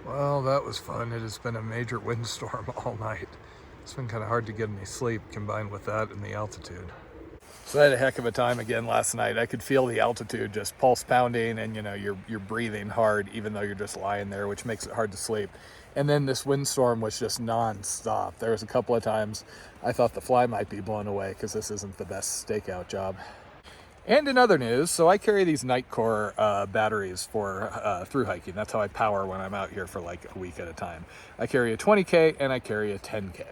Well, that was fun. It has been a major windstorm all night. It's been kind of hard to get any sleep combined with that and the altitude. So I had a heck of a time again last night. I could feel the altitude just pulse pounding, and you're breathing hard even though you're just lying there, which makes it hard to sleep. And then this windstorm was just non-stop. There was a couple of times I thought the fly might be blown away because this isn't the best stakeout job. And in other news, so I carry these Nightcore batteries for through hiking. That's how I power when I'm out here for like a week at a time. I carry a 20K and I carry a 10K.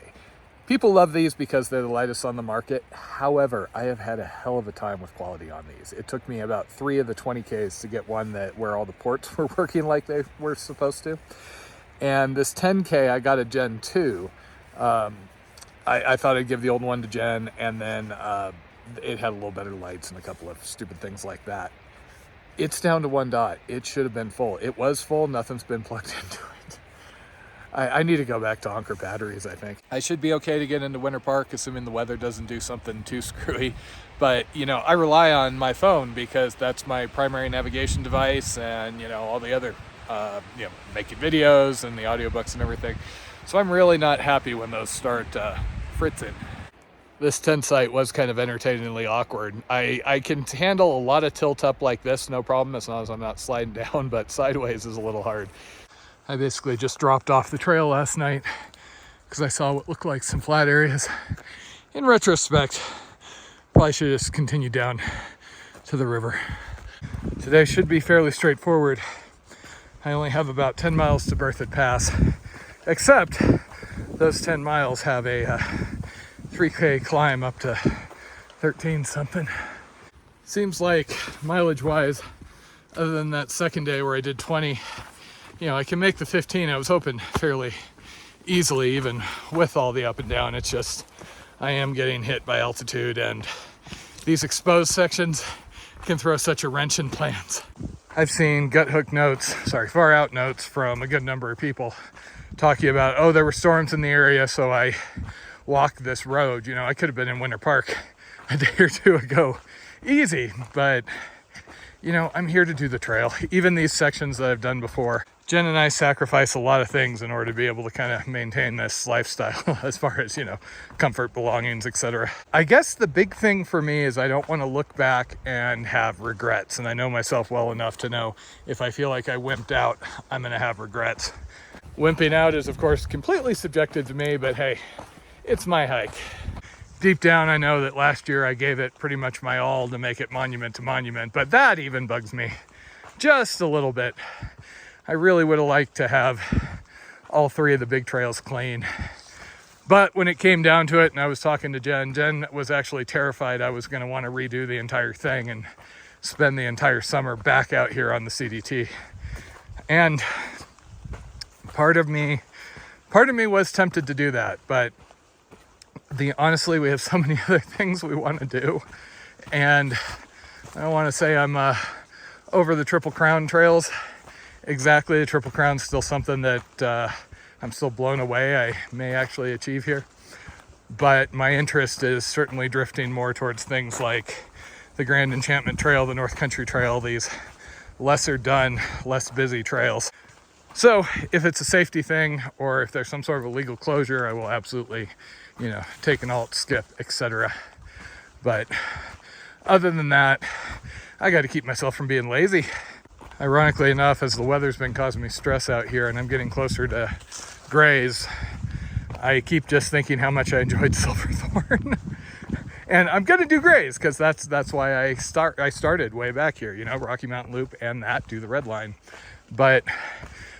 People love these because they're the lightest on the market. However, I have had a hell of a time with quality on these. It took me about 3 of the 20Ks to get one where all the ports were working like they were supposed to. And this 10K, I got a Gen 2. I thought I'd give the old one to Jen, and then it had a little better lights and a couple of stupid things like that. It's down to 1 dot. It should have been full. It was full. Nothing's been plugged into it. I need to go back to Anker batteries, I think. I should be okay to get into Winter Park, assuming the weather doesn't do something too screwy. But, I rely on my phone because that's my primary navigation device, and, all the other, making videos and the audiobooks and everything. So I'm really not happy when those start fritzing. This tent site was kind of entertainingly awkward. I can handle a lot of tilt up like this, no problem, as long as I'm not sliding down, but sideways is a little hard. I basically just dropped off the trail last night because I saw what looked like some flat areas. In retrospect, probably should have just continued down to the river. Today should be fairly straightforward. I only have about 10 miles to Berthoud Pass, except those 10 miles have a 3K climb up to 13 something. Seems like mileage wise, other than that second day where I did 20, I can make the 15. I was hoping fairly easily, even with all the up and down. It's just I am getting hit by altitude, and these exposed sections can throw such a wrench in plans. I've seen far out notes from a good number of people talking about, there were storms in the area, so I walked this road. I could have been in Winter Park a day or two ago easy, but I'm here to do the trail. Even these sections that I've done before, Jen and I sacrifice a lot of things in order to be able to kind of maintain this lifestyle as far as, comfort, belongings, etc. I guess the big thing for me is I don't want to look back and have regrets. And I know myself well enough to know if I feel like I wimped out, I'm going to have regrets. Wimping out is, of course, completely subjective to me, but hey, it's my hike. Deep down, I know that last year I gave it pretty much my all to make it monument to monument, but that even bugs me just a little bit. I really would have liked to have all 3 of the big trails clean. But when it came down to it, and I was talking to Jen was actually terrified I was going to want to redo the entire thing and spend the entire summer back out here on the CDT. And part of me was tempted to do that, but honestly, we have so many other things we want to do. And I don't want to say I'm over the Triple Crown trails. Exactly, the Triple Crown's still something that I'm still blown away I may actually achieve here. But my interest is certainly drifting more towards things like the Grand Enchantment Trail, the North Country Trail, these lesser done, less busy trails. So if it's a safety thing or if there's some sort of a legal closure, I will absolutely, take an alt, skip, etc. But other than that, I got to keep myself from being lazy. Ironically enough, as the weather's been causing me stress out here and I'm getting closer to grays, I keep just thinking how much I enjoyed Silverthorn. And I'm going to do grays because that's why I started way back here, Rocky Mountain Loop and do the red line. But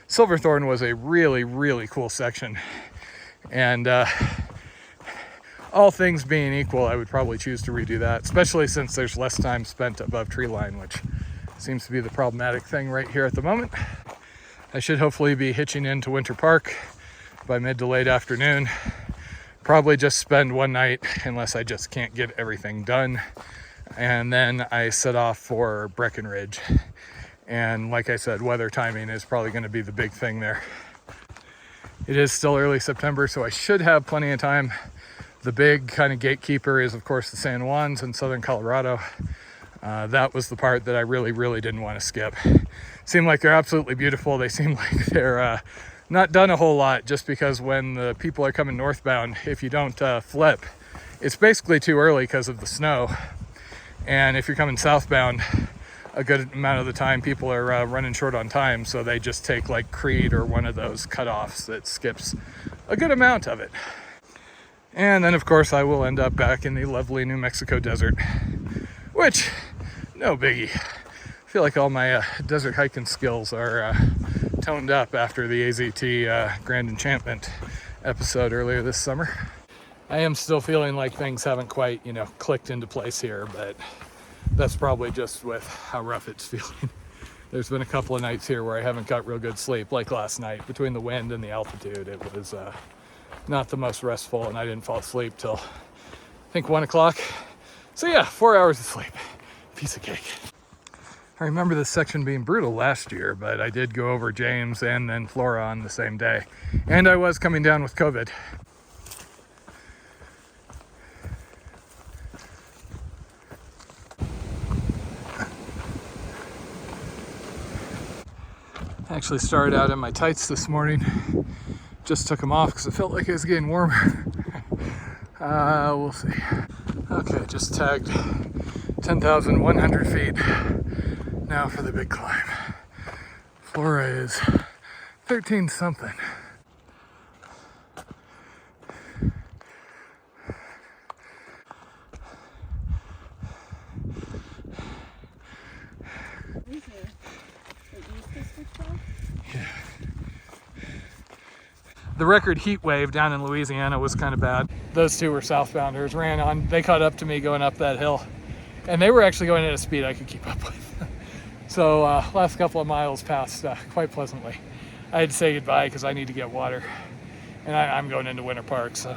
Silverthorn was a really, really cool section. And all things being equal, I would probably choose to redo that, especially since there's less time spent above tree line, which seems to be the problematic thing right here at the moment. I should hopefully be hitching into Winter Park by mid to late afternoon. Probably just spend one night unless I just can't get everything done. And then I set off for Breckenridge. And like I said, weather timing is probably going to be the big thing there. It is still early September, so I should have plenty of time. The big kind of gatekeeper is, of course, the San Juans in southern Colorado. That was the part that I really didn't want to skip. Seem like they're absolutely beautiful. They seem like they're not done a whole lot, just because when the people are coming northbound, if you don't flip, it's basically too early because of the snow. And if you're coming southbound, a good amount of the time people are running short on time, so they just take like Creed or one of those cutoffs that skips a good amount of it. And then of course I will end up back in the lovely New Mexico desert, which, no biggie. I feel like all my desert hiking skills are toned up after the AZT Grand Enchantment episode earlier this summer. I am still feeling like things haven't quite, clicked into place here, but that's probably just with how rough it's feeling. There's been a couple of nights here where I haven't got real good sleep, like last night. Between the wind and the altitude, it was not the most restful, and I didn't fall asleep till, I think, 1 o'clock. So yeah, 4 hours of sleep. Piece of cake. I remember this section being brutal last year, but I did go over James and then Flora on the same day. And I was coming down with COVID. I actually started out in my tights this morning. Just took them off because it felt like it was getting warmer. We'll see. Okay, just tagged 10,100 feet. Now for the big climb. Flora is 13 something. Yeah. The record heat wave down in Louisiana was kind of bad. Those two were southbounders, ran on. They caught up to me going up that hill. And they were actually going at a speed I could keep up with. So last couple of miles passed quite pleasantly. I had to say goodbye because I need to get water. And I'm going into Winter Park, so.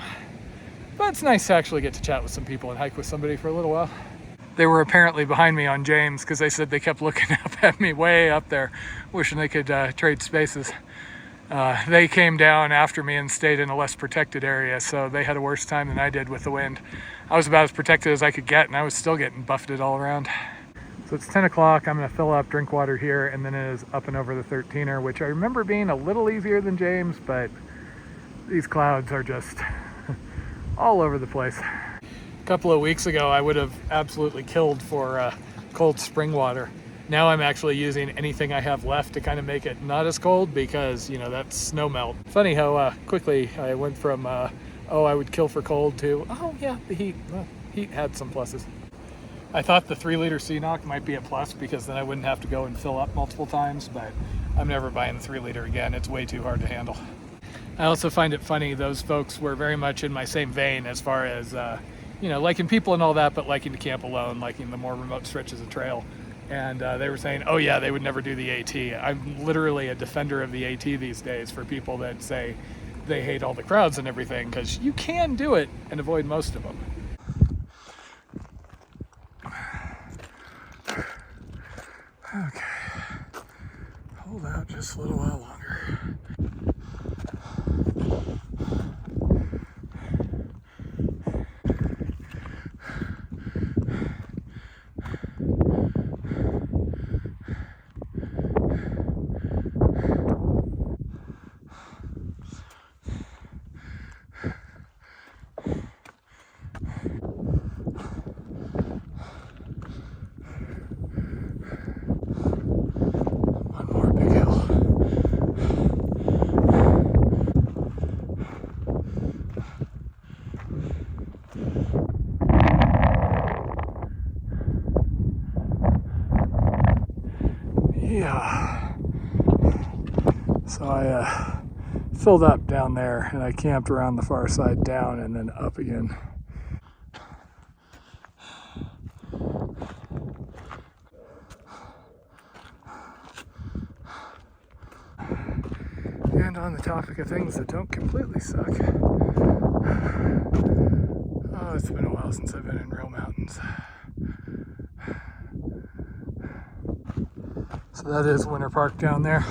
But it's nice to actually get to chat with some people and hike with somebody for a little while. They were apparently behind me on James because they said they kept looking up at me way up there, wishing they could trade spaces. They came down after me and stayed in a less protected area, so they had a worse time than I did with the wind. I was about as protected as I could get, and I was still getting buffeted all around. So it's 10 o'clock, I'm gonna fill up, drink water here, and then it is up and over the 13er, which I remember being a little easier than James, but these clouds are just all over the place. A couple of weeks ago, I would have absolutely killed for cold spring water. Now I'm actually using anything I have left to kind of make it not as cold because, that's snow melt. Funny how quickly I went from, I would kill for cold to, oh yeah, the heat. Well, heat had some pluses. I thought the 3-liter CNOC might be a plus because then I wouldn't have to go and fill up multiple times, but I'm never buying the 3-liter again. It's way too hard to handle. I also find it funny, those folks were very much in my same vein as far as, liking people and all that, but liking to camp alone, liking the more remote stretches of trail. And they were saying, oh yeah, they would never do the AT. I'm literally a defender of the AT these days for people that say they hate all the crowds and everything, because you can do it and avoid most of them. Okay, hold out just a little while longer. Yeah, so I filled up down there and I camped around the far side down and then up again. And on the topic of things that don't completely suck, it's been a while since I've been in real mountains. So that is Winter Park down there.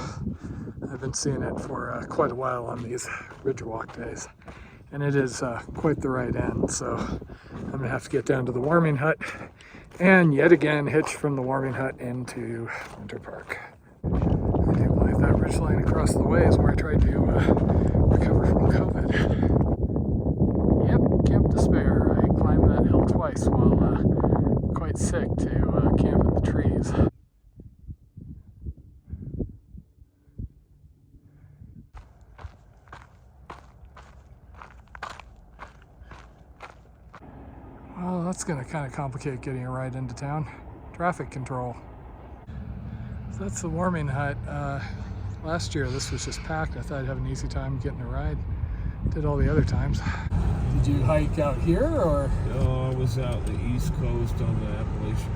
I've been seeing it for quite a while on these ridge walk days. And it is quite the right end, so I'm gonna have to get down to the warming hut And yet again, hitched from the warming hut into Winter Park. I do believe that ridge line across the way is where I tried to recover from COVID. Yep, Camp Despair. I climbed that hill twice while quite sick to camp in the trees. Well, that's going to kind of complicate getting a ride into town. Traffic control. So that's the warming hut. Last year this was just packed. I thought I'd have an easy time getting a ride. Did all the other times. Did you hike out here or? No, I was out the East Coast on the Appalachian.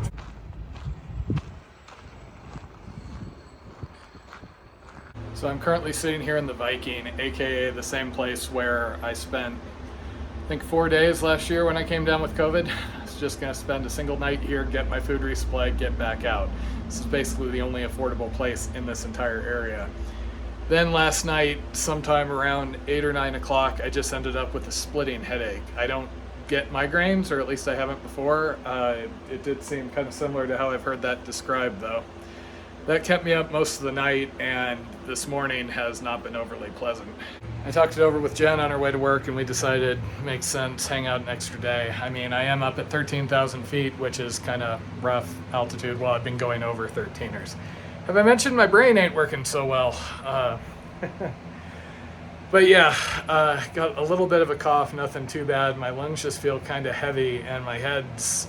So I'm currently sitting here in the Viking, aka the same place where I spent, I think, 4 days last year when I came down with COVID. I was just gonna spend a single night here, get my food resupplied, get back out. This is basically the only affordable place in this entire area. Then last night, sometime around 8 or 9 o'clock, I just ended up with a splitting headache. I don't get migraines, or at least I haven't before. It did seem kind of similar to how I've heard that described though. That kept me up most of the night, and this morning has not been overly pleasant. I talked it over with Jen on our way to work, and we decided it makes sense, hang out an extra day. I mean, I am up at 13,000 feet, which is kind of rough altitude. Well, I've been going over 13ers. Have I mentioned my brain ain't working so well? But yeah, got a little bit of a cough, nothing too bad. My lungs just feel kind of heavy, and my head's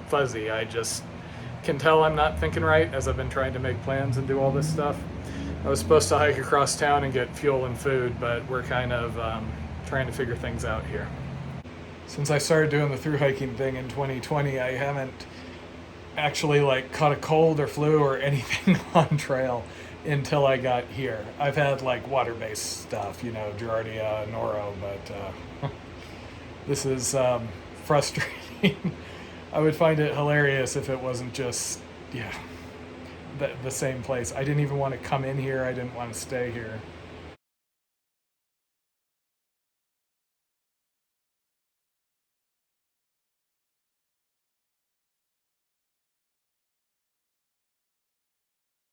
fuzzy. I just can tell I'm not thinking right as I've been trying to make plans and do all this stuff. I was supposed to hike across town and get fuel and food, but we're kind of trying to figure things out here. Since I started doing the through hiking thing in 2020, I haven't actually like caught a cold or flu or anything on trail until I got here. I've had like water-based stuff, you know, Giardia, Noro, but this is frustrating. I would find it hilarious if it wasn't just, yeah, the same place. I didn't even want to come in here. I didn't want to stay here.